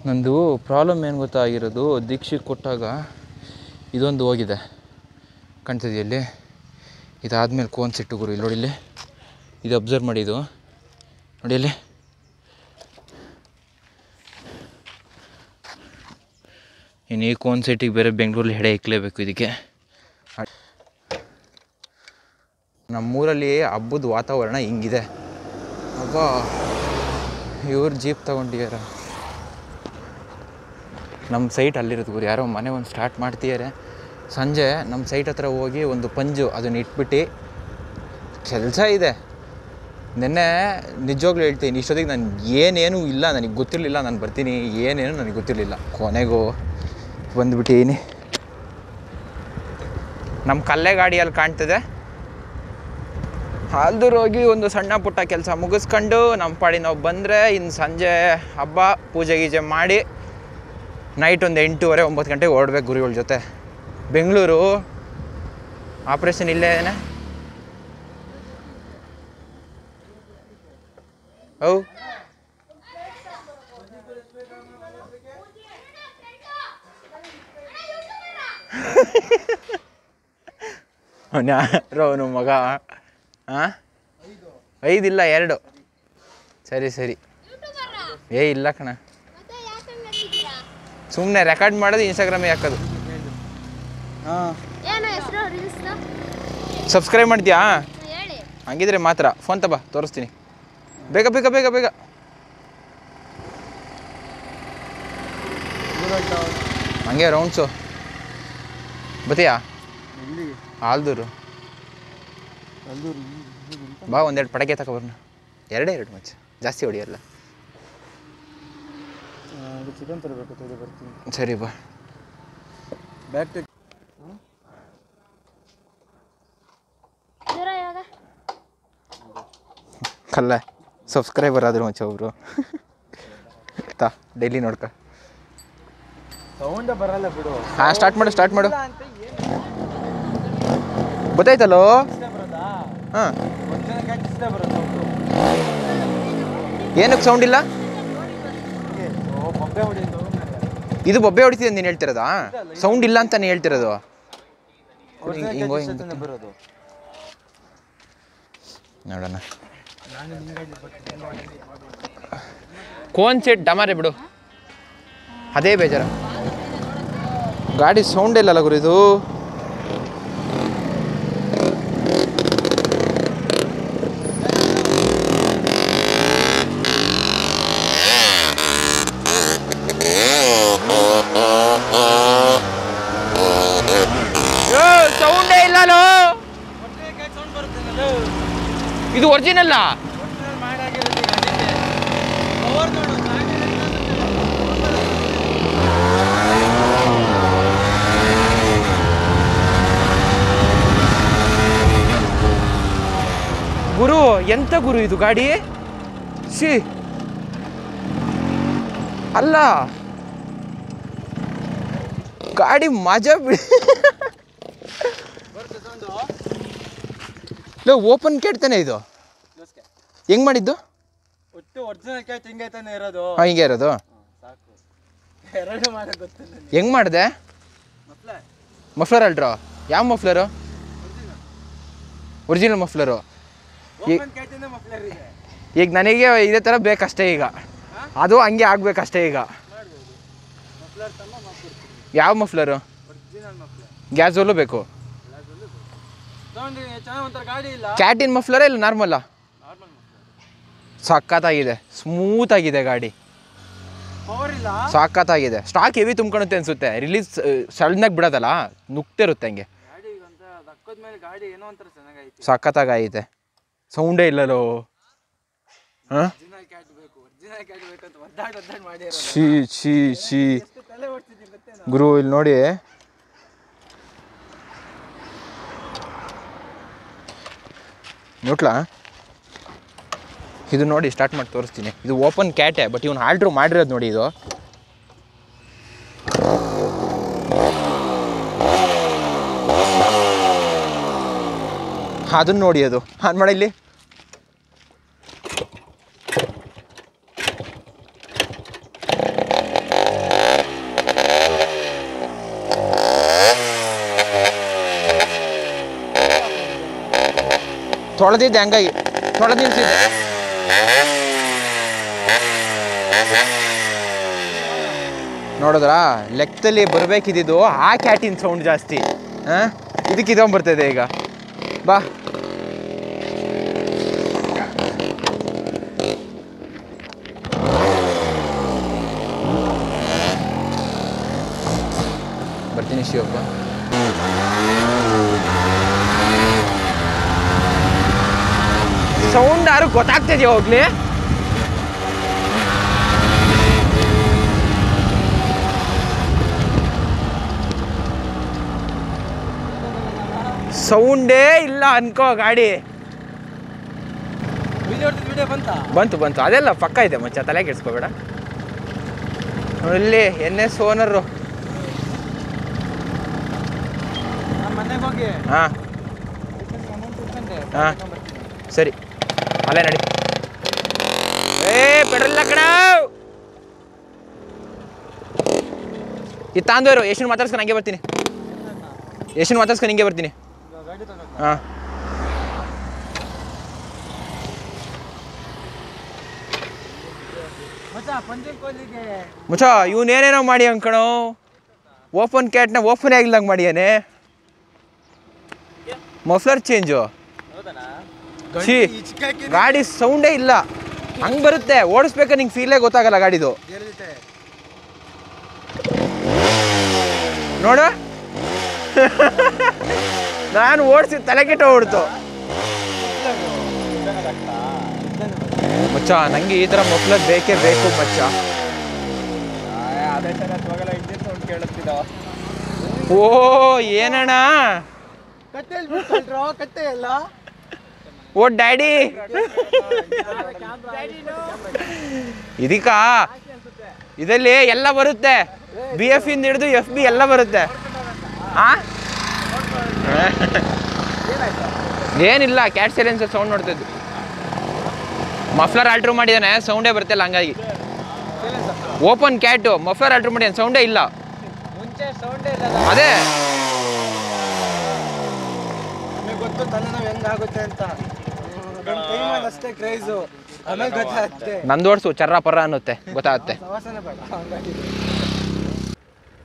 ನಂದು ಪ್ರಾಬ್ಲಮ್ ಏನು ಗೊತ್ತಾಗಿರೋದು, ದೀಕ್ಷೆಗೆ ಕೊಟ್ಟಾಗ ಇದೊಂದು ಹೋಗಿದೆ ಕಾಣ್ತಿದೆಯಲ್ಲಿ. ಇದಾದಮೇಲೆ ಕೋನ್ ಸೆಟ್ಟು ಗುರು ಇಲ್ಲಿ ನೋಡಿಲ್ಲಿ, ಇದು ಅಬ್ಸರ್ವ್ ಮಾಡಿ, ಇದು ನೋಡಿ ಇಲ್ಲಿ. ಇನ್ನು ಈ ಕೋನ್ ಸೆಟ್ಟಿಗೆ ಬೇರೆ ಬೆಂಗಳೂರಲ್ಲಿ ಹೆಡೆ ಇಕ್ಕಲೇಬೇಕು ಇದಕ್ಕೆ. ನಮ್ಮೂರಲ್ಲಿ ಹಬ್ಬದ ವಾತಾವರಣ ಹಿಂಗಿದೆ. ಅಬ್ಬಾ ಇವ್ರು ಜೀಪ್ ತಗೊಂಡಿದಾರ. ನಮ್ಮ ಸೈಟ್ ಅಲ್ಲಿರೋದು ಗುರು, ಯಾರೋ ಮನೆ ಒಂದು ಸ್ಟಾರ್ಟ್ ಮಾಡ್ತಿದ್ದಾರೆ. ಸಂಜೆ ನಮ್ಮ ಸೈಟ್ ಹತ್ರ ಹೋಗಿ ಒಂದು ಪಂಜು ಅದನ್ನು ಇಟ್ಬಿಟ್ಟು ಕೆಲಸ ಇದೆ. ನೆನ್ನೆ ನಿಜವಾಗ್ಲೂ ಹೇಳ್ತೀನಿ, ಇಷ್ಟೊತ್ತಿಗೆ ನಾನು ಏನೇನೂ ಇಲ್ಲ, ನನಗೆ ಗೊತ್ತಿರಲಿಲ್ಲ ನಾನು ಬರ್ತೀನಿ, ಏನೇನು ನನಗೆ ಗೊತ್ತಿರಲಿಲ್ಲ. ಕೊನೆಗೂ ಬಂದುಬಿಟ್ಟೀನಿ. ನಮ್ಮ ಕಲ್ಲೆ ಗಾಡಿಯಲ್ಲಿ ಕಾಣ್ತದೆ. ಅಲ್ದೂರು ಹೋಗಿ ಒಂದು ಸಣ್ಣ ಪುಟ್ಟ ಕೆಲಸ ಮುಗಿಸ್ಕೊಂಡು ನಮ್ಮ ಪಾಡಿ ನಾವು ಬಂದರೆ ಇನ್ನು ಸಂಜೆ ಹಬ್ಬ ಪೂಜೆ ಗೀಜೆ ಮಾಡಿ ನೈಟ್ ಒಂದು 8:30 9 ಗಂಟೆಗೆ ಹೊರಡ್ಬೇಕು ಗುರುಗಳ ಜೊತೆ. ಬೆಂಗಳೂರು ಆಪ್ರೇಷನ್ ಇಲ್ಲೇ ಏನೇ ಹೌ ಅವನು ಮಗ. ಹಾಂ 5 ಇಲ್ಲ 2. ಸರಿ ಇಲ್ಲ ಕಣ, ಸುಮ್ಮನೆ ರೆಕಾರ್ಡ್ ಮಾಡೋದು ಇನ್ಸ್ಟಾಗ್ರಾಮಿಗೆ ಹಾಕೋದು. ಸಬ್ಸ್ಕ್ರೈಬ್ ಮಾಡ್ತೀಯಾ? ಹಂಗಿದ್ರೆ ಮಾತ್ರ ಫೋನ್ ತಬಾ ತೋರಿಸ್ತೀನಿ. ಬೇಗ ಹಂಗೆ ರೌಂಡ್ಸು ಬತ್ತೀಯಾ? ಆಲ್ದೂರು ಬಾ ಒಂದೆರಡು ಪಡಕೆ ತಗೊಬರ್ನ. ಎರಡೇ ಮಚ್ಚ, ಜಾಸ್ತಿ ಹೊಡಿಯಲ್ಲ. ಚಿಕನ್ ತರಬೇಕು, ಬರ್ತೀನಿ. ಸರಿ ಬಾ. ಬ್ಯಾಗ್ ಟೆಕ್ ಕಲ್ಲ ಸಬ್ಸ್ಕ್ರೈಬರ್ ಆದ್ರು ಮಚ್ಚ ಒಬ್ರು ತಾ ಡೈಲಿ ನೋಡ್ಕ. ಸೌಂಡ ಬರಲ್ಲ ಬಿಡು. ಹಾಂ ಸ್ಟಾರ್ಟ್ ಮಾಡು ಗೊತ್ತಾಯ್ತಲ್ಲೋ. ಹಾಂ ಏನಕ್ಕೆ ಸೌಂಡ್ ಇಲ್ಲ? ಇದು ಬೊಬ್ಬೆ ಹೊಡಿತಿದೆ ನೀನು ಹೇಳ್ತಿರೋದಾ? ಸೌಂಡ್ ಇಲ್ಲ ಅಂತ ನೀನು ಹೇಳ್ತಿರೋದು. ಬರೋದು ನೋಡೋಣ. ಕೋನ್ ಸೆಟ್ ಡಮಾರೆ ಬಿಡು, ಅದೇ ಬೇಜಾರ. ಗಾಡಿ ಸೌಂಡ್ ಇಲ್ಲಲ್ಲ ಗುರು ಇದು. ಸೌಂಡೇ ಇಲ್ಲಲೋ. ಇದು ಒರಿಜಿನಲ್ಲ. ಗುರು ಎಂತ ಗುರು ಇದು ಗಾಡಿ? ಸಿ ಅಲ್ಲ ಗಾಡಿ ಮಜಾ ಬಿಡಿ. ಓಪನ್ ಕೇಳ್ತಾನೆ ಇದು. ಹೆಂಗ್ ಮಾಡಿದ್ದು? ಹಿಂಗೆ ಇರೋದು. ಹೆಂಗ್ ಮಾಡಿದೆ? Muffler ultra. ಯಾವ ಮಫ್ಲರು? ಒರಿಜಿನಲ್ ಮಫ್ಲರು. ಈಗ ನನಗೆ ಇದೇ ಥರ ಬೇಕಷ್ಟೇ. ಈಗ ಅದು ಹಂಗೆ ಆಗ್ಬೇಕಷ್ಟೇ. ಈಗ ಯಾವ ಮಫ್ಲರು? ಗ್ಯಾಸೋಲು ಬೇಕು. ಕ್ಯಾಟಿನ್ ಮಫ್ಲರ ಇಲ್ಲ ನಾರ್ಮಲ್ಲ? ಸಖತ್ತಾಗಿದೆ, ಸ್ಮೂತ್ ಆಗಿದೆ ಗಾಡಿ, ಸಖತ್ತಾಗಿದೆ. ಸ್ಟಾಕ್ ಹೆವಿ ತುಂಬ್ಕೊಳುತ್ತೆ ಅನ್ಸುತ್ತೆ. ರಿಲೀಸ್ ಸಣ್ಣಗೆ ಬಿಡೋದಲ್ಲ, ನುಗ್ತಿರುತ್ತೆ ಹಂಗೆ. ಸಖತ್ತಾಗೈತೆ. ಸೌಂಡೇ ಇಲ್ಲಲೋ. ಹಾಂ ಶೀ ಗುರು ಇಲ್ಲಿ ನೋಡಿ. ನೋಟ್ಲಾ ಇದು ನೋಡಿ, ಸ್ಟಾರ್ಟ್ ಮಾಡಿ ತೋರಿಸ್ತೀನಿ. ಇದು ಓಪನ್ ಕ್ಯಾಟೆ, ಬಟ್ ಇವನು ಆಲ್ಟ್ರು ಮಾಡಿರೋದು ನೋಡಿ. ಇದು ಅದನ್ನು ನೋಡಿ, ಅದು ಆನ್ ಮಾಡಿ ಇಲ್ಲಿ. ತೊಳೆದಿದ್ದೆ ಹಂಗಾಗಿ ತೊಳೆದು ನಿಲ್ಸಿದ್ದೆ. ನೋಡಿದ್ರಾ ಲೆಕ್ಕದಲ್ಲಿ ಬರಬೇಕಿದ್ದು ಆ ಕ್ಯಾಟಿನ್ ಸೌಂಡ್ ಜಾಸ್ತಿ. ಹಾಂ ಇದಕ್ಕೆ ಇದೊಂಬರ್ತದೆ ಈಗ. ಬಾ ಬರ್ತೀನಿ ಶಿವಪ್ಪ. ಸೌಂಡ್ ಯಾರು ಗೊತ್ತಾಗ್ತಿದೆಯಾ ಹೋಗ್ಲಿ? ಸೌಂಡೇ ಇಲ್ಲ ಅನ್ಕೋ ಗಾಡಿ. ಬಂತು ಅದೆಲ್ಲ ಪಕ್ಕ ಇದೆ ಮಚ್ಚ, ತಲೆ ಕೆಡ್ಸ್ಕೋಬೇಡ. ಇಲ್ಲಿ NS ಓನರು. ಹಾಂ ಹಾಂ ಸರಿ, ಅಲ್ಲೇ ನಡಿ. ಪೆಟ್ರೋಲ್ ಕಣ ಇದು ತಾಂದೋರು. ಎಷ್ಟು ಮಾತಾಡ್ಸ್ಕೊಂಡು ಹಂಗೆ ಬರ್ತೀನಿ. ಎಷ್ಟು ಮಾತಾಡ್ಸ್ಕೊಂಡು ಹಿಂಗೆ ಬರ್ತೀನಿ. ಹಾಂ ಮುಚ್ಚ. ಇವನೇನೇನೋ ಮಾಡಿ ಅಂಕಣೋ, ಓಪನ್ ಕ್ಯಾಟ್ನ ಓಪನ್ ಆಗಿಲ್ದಂಗೆ ಮಾಡಿಯಾನೆ. Muffler change. ಗಾಡಿ ಸೌಂಡೇ ಇಲ್ಲ. ಹಂಗೆ ಬರುತ್ತೆ, ಓಡಿಸ್ಬೇಕಾದ್ರೆ ನಿಂಗೆ ಫೀಲೇ ಗೊತ್ತಾಗಲ್ಲ ಗಾಡಿದು. ನೋಡು ನಾನು ಓಡಿಸಿ ತಲೆ ಕೆಟ್ಟ ಹೊಡ್ತು ಮಚ್ಚ. ನಂಗೆ ಈ ಥರ ಮಫ್ಲರ್ ಬೇಕೇ ಬೇಕು ಮಚ್ಚ. ಓ ಏನಣ್ಣ ಕಟ್ಟೆ ಎಲ್ಲ ಓ ಡ್ಯಾಡಿ ಇದಕ್ಕ ಇದರಲ್ಲಿ ಎಲ್ಲ ಬರುತ್ತೆ. BF ಇಂದ ಹಿಡಿದು FB ಎಲ್ಲ ಬರುತ್ತೆ. ಏನಿಲ್ಲ, ಕ್ಯಾಟ್ ಸೈಲೆನ್ಸರ್ ಸೌಂಡ್ ನೋಡ್ತಿದ್ದು. ಮಫ್ಲರ್ ಆಲ್ಟ್ರ್ ಮಾಡಿದಾನೆ, ಸೌಂಡೇ ಬರ್ತಿಲ್ಲ. ಹಂಗಾಗಿ ಓಪನ್ ಕ್ಯಾಟು ಮಫ್ಲರ್ ಆಲ್ಟ್ರ್ ಮಾಡಿದಾನೆ, ಸೌಂಡೇ ಇಲ್ಲ. ಅದೇ ಗೊತ್ತು ತಲೆನೋವು ಹೆಂಗಾಗುತ್ತೆ ಅಂತ. ಅಷ್ಟೇ ಕ್ರೇಜು, ಆಮೇಲೆ ಗೊತ್ತಾಗುತ್ತೆ. ನಂದೋಡ್ಸು ಚರ್ರ ಪರ್ರ ಅನ್ನುತ್ತೆ, ಗೊತ್ತಾಗುತ್ತೆ. ಸವಾಸನೆ ಬೇಡ.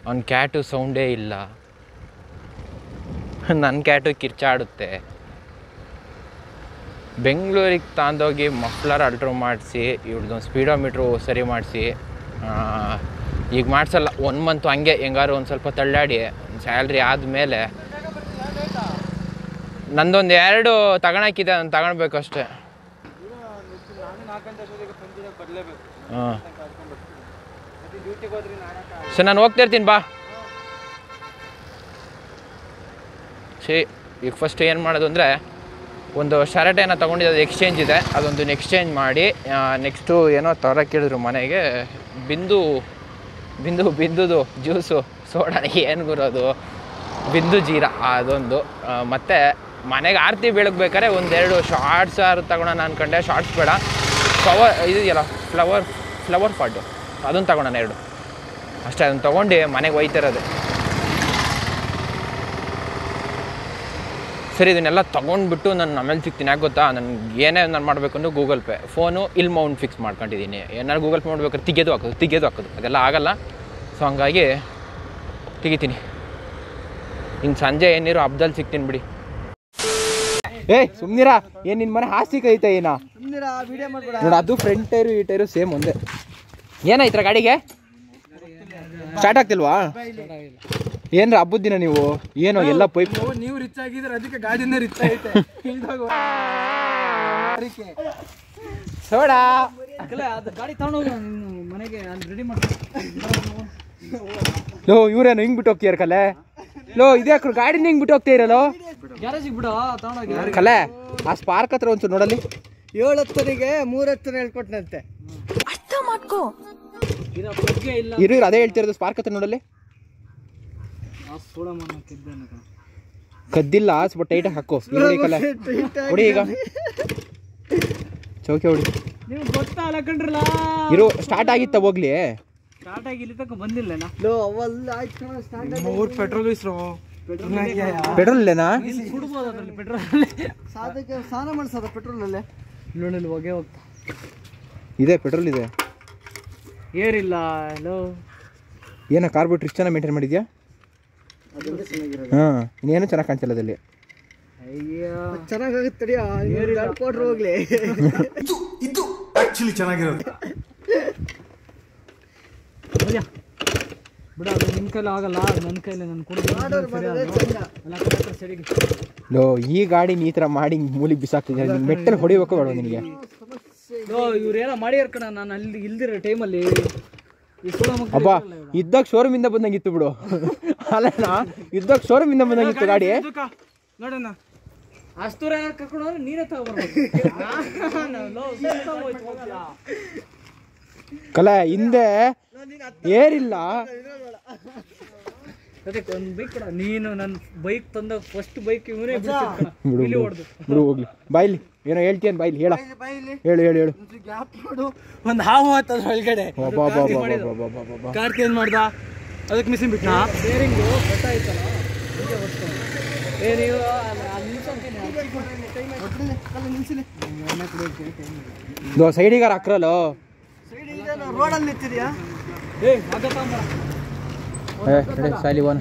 ಅವ್ನ ಕ್ಯಾಟು ಸೌಂಡೇ ಇಲ್ಲ, ನನ್ನ ಕ್ಯಾಟು ಕಿರ್ಚಾಡುತ್ತೆ. ಬೆಂಗಳೂರಿಗೆ ತಾಂದೋಗಿ ಮಫ್ಲರ್ ಅಲ್ಟ್ರ್ ಮಾಡಿಸಿ ಇವ್ರದ್ದೊಂದು ಸ್ಪೀಡೋಮೀಟ್ರು ಸರಿ ಮಾಡಿಸಿ, ಈಗ ಮಾಡಿಸಲ್ಲ. 1 ಮಂತು ಹಂಗೆ ಹೆಂಗಾರು ಒಂದು ಸ್ವಲ್ಪ ತಳ್ಳಾಡಿ ಸ್ಯಾಲ್ರಿ ಆದಮೇಲೆ ನಂದೊಂದು 2 ತಗೊಳಕ್ಕಿದೆ, ನಾನು ತಗೊಳ್ಬೇಕು ಅಷ್ಟೇ. ಹಾಂ ಸರ್, ನಾನು ಹೋಗ್ತಾ ಇರ್ತೀನಿ ಬಾ. ಈಗ ಫಸ್ಟ್ ಏನು ಮಾಡೋದು ಅಂದರೆ, ಒಂದು ಶರ್ಟೇನ ತೊಗೊಂಡಿದ್ದು ಎಕ್ಸ್ಚೇಂಜ್ ಇದೆ, ಅದೊಂದು ಎಕ್ಸ್ಚೇಂಜ್ ಮಾಡಿ ನೆಕ್ಸ್ಟು ಏನೋ ತರಕ್ಕೆ ಮನೆಗೆ ಬಿಂದುದು ಜ್ಯೂಸು ಸೋಡಾ ಏನು ಗುರೋದು ಬಿಂದು ಜೀರಾ ಅದೊಂದು. ಮತ್ತು ಮನೆಗೆ ಆರತಿ ಬೆಳಗ್ಬೇಕಾದ್ರೆ 1-2 ಶಾರ್ಟ್ಸ್ ತಗೊಳೋಣ ಅಂದ್ಕೊಂಡೆ. ಶಾರ್ಟ್ಸ್ ಬೇಡ, ಇದೆಯಲ್ಲ ಫ್ಲವರ್ ಪಾಟು ಅದನ್ನು ತಗೊಳೋಣ 2 ಅಷ್ಟೇ. ಅದನ್ನು ತೊಗೊಂಡು ಮನೆಗೆ ಒಯ್ತಿರೋದು. ಸರಿ, ಇದನ್ನೆಲ್ಲ ತೊಗೊಂಡ್ಬಿಟ್ಟು ನಾನು ಆಮೇಲೆ ಸಿಗ್ತೀನಿ. ಯಾಕೆ ಗೊತ್ತಾ, ನನಗೆ ಏನೇ ನಾನು ಮಾಡಬೇಕು ಅಂದ್ರೆ ಗೂಗಲ್ ಪೇ ಫೋನು ಇಲ್ಲಿ ಮೌಂಟ್ ಫಿಕ್ಸ್ ಮಾಡ್ಕೊಂಡಿದ್ದೀನಿ. ಏನಾದ್ರು ಗೂಗಲ್ ಪೇ ಮಾಡ್ಬೇಕಾದ್ರೆ ತೆಗೆದು ಹಾಕೋದು ಅದೆಲ್ಲ ಆಗಲ್ಲ. ಸೊ ಹಂಗಾಗಿ ತೆಗಿತೀನಿ. ಇನ್ನು ಸಂಜೆ ಏನಿರೋ ಹಬ್ಬದಲ್ಲಿ ಸಿಗ್ತೀನಿ ಬಿಡಿ. ಸುಮ್ನಿರಾ, ಏನು ನಿನ್ನ ಮನೆ ಹಾಸ್ತಿ ಕೈತಾ ಏನ ನೋಡ. ಅದು ಫ್ರಂಟ್ ಟೈರು ಈ ಟೈರು ಸೇಮ್ ಒಂದೇ. ಏನಾಯ್ತರ ಗಾಡಿಗೆ? ಸ್ಟಾರ್ಟ್ ಆಗ್ತಿಲ್ವಾ? ಏನ್ರ ಹಬ್ಬದ ದಿನ ನೀವು ಏನೋ ಎಲ್ಲ ಪೈಪ್ ನೀವು ರಿಚ್ ಆಗಿದ್ರೆ ಅದಕ್ಕೆ ಗಾಡಿನೇ ರಿಚ್ ಐತೆ. ಸೋಡಾ ಗಾಡಿ ತಗೊಂಡೋಗ ಮನೆಗೆ ರೆಡಿ ಮಾಡ್ತೀನಿ. ಲೋ ಇವ್ರೇನು ಹಿಂಗ್ ಬಿಟ್ಟು ಹೋಗ್ತೀಯಾರ ಕಲೆ? ಲೋ ಇದೇ ಗಾಡಿನ ಹಿಂಗ್ ಬಿಟ್ಟು ಹೋಗ್ತಾ ಇರಲ್ಲೋ ಗ್ಯಾರೇಜಿಗೆ ಬಿಡು ತಗೊಂಡೋಗಿ. ಕಲೆ ಆ ಸ್ಪಾರ್ಕ್ ಹತ್ರ ಒಂಚೂರು ನೋಡಲ್ಲಿ. 7:10ಗೆ 3:10 ಹೇಳ್ಕೊಟ್ನಂತೆ. ಅರ್ಥ ಮಾಡ್ಕೋ. ಇರು ಅದೇ ಹೇಳ್ತಿರೋದು. ಸ್ಪಾರ್ಕ್ ಹತ್ರ ನೋಡಲ್ಲಿ. ಕದ್ದಿಲ್ಲ, ಸ್ವಲ್ಪ ಟೈಟಾಗಿ ಹಾಕೋ. ಕಲೆ ಹೊಡಿ, ಈಗ ಚೌಕಿ ಹೊಡಿ. ನೀವು ಗೊತ್ತಲ್ಲ ಕಂಡ್ರಲ್ಲ. ಇರು ಸ್ಟಾರ್ಟ್ ಆಗಿತ್ತ ಹೋಗ್ಲಿ. ಸ್ಟಾರ್ಟ್ ಆಗಿ ಇಲ್ಲಿ ತನಕ ಬಂದಿಲ್ಲ. ಪೆಟ್ರೋಲ್ ಇಸ್ರೋ ಪೆಟ್ರೋಲ್ ಇಲ್ಲೇನಾ? ಕುಡ್ಬೋದು ಅದ್ರಲ್ಲಿ ಪೆಟ್ರೋಲ್. ಸಾಧಕ್ಕೆ ಸ್ನಾನ ಮಾಡಿಸೋದ ಪೆಟ್ರೋಲಲ್ಲೇ ನೋಡಿ ಹೊಗೆ ಹೋಗ್ತಾ ಇದೆ. ಪೆಟ್ರೋಲ್ ಇದೆ, ಏರಿಲ್ಲ. ಹಲೋ, ಏನ ಕಾರ್ಬೋಟ್ ರಿಚ್ ಚೆನ್ನಾಗಿ ಮೇಂಟೈನ್ ಮಾಡಿದ್ಯಾ? ಹಾಂ, ಇನ್ನೇನು ಚೆನ್ನಾಗಿ ಕಾಣ್ತಿಲ್ಲ ಅದಲ್ಲಿ. ಚೆನ್ನಾಗುತ್ತೆ ಹೋಗ್ಲಿ. ಇದು ಆಕ್ಚುಲಿ ಚೆನ್ನಾಗಿರೋದು. ಬಿಡ, ಅದು ನಿನ್ನ ಕೈಲಿ ಆಗಲ್ಲ, ನನ್ನ ಕೈಲಿ. ನನ್ನ ಲೋ ಈ ಗಾಡಿ ಈ ಥರ ಮಾಡಿ ಮೂಲಿಗೆ ಬಿಸಾಕ್ತಿದ್ದೆ. ಮೆಟ್ಟಲ್ಲಿ ಹೊಡಿಬೇಕು ಬೇಡ ನಿನಗೆ? ಇವ್ರೇನೋ ಮಾಡ್ಯಾರ ಕಣ. ನಾನು ಅಲ್ಲಿ ಇಲ್ದಿರೋ ಟೈಮಲ್ಲಿ ಅಬ್ಬ ಇದ್ದಾಗ ಶೋರೂಮಿಂದ ಬಂದಂಗಿತ್ತು ಬಿಡು. ಅಲ್ಲಣ್ಣ, ಇದ್ದಾಗ ಶೋರೂಮಿಂದ ಬಂದಂಗಿತ್ತು ಗಾಡಿ. ನೋಡೋಣ ಅಷ್ಟೂರ ಕರ್ಕೊಂಡು ಹೋದ್ರೆ ನೀನೇ ತಗೊಬರ್ಬೇಕು. ಕಲೆ ಹಿಂದೆ ಏರಿಲ್ಲ. ಒಂದು ಬೈಕ್ ಕೊಡ. ನೀನು ನನ್ನ ಬೈಕ್ ತಂದ ಫಸ್ಟ್ ಬೈಕ್ ಇವನೇ ಬಿಡು ಹೋಗ್ಲಿ. ಬಾಯ್ಲಿ ಏನೋ ಹೇಳ್ತೀಯನ್, ಬಾಯ್ಲಿ ಹೇಳ. ಹೇಳು. ಒಂದು ಹಾವು ಆತದ ಒಳಗಡೆ. ಕಾರ್ತಿ ಏನ್ ಮಾಡ್ದ? ಅದಕ್ಕೆ ಮಿಸಿನ್ ಬಿಟ್ಟ. ಬೇರಿಂಗು ಗೊತ್ತಾಯ್ತಲ್ಲ. ಸೈಡಿಗಾರ ಹಾಕ್ರಲ್ಲೋ. ರೋಡಲ್ಲಿ ನಿಂತಿದ್ಯಾ? ಸಾಲಿ ಒನ್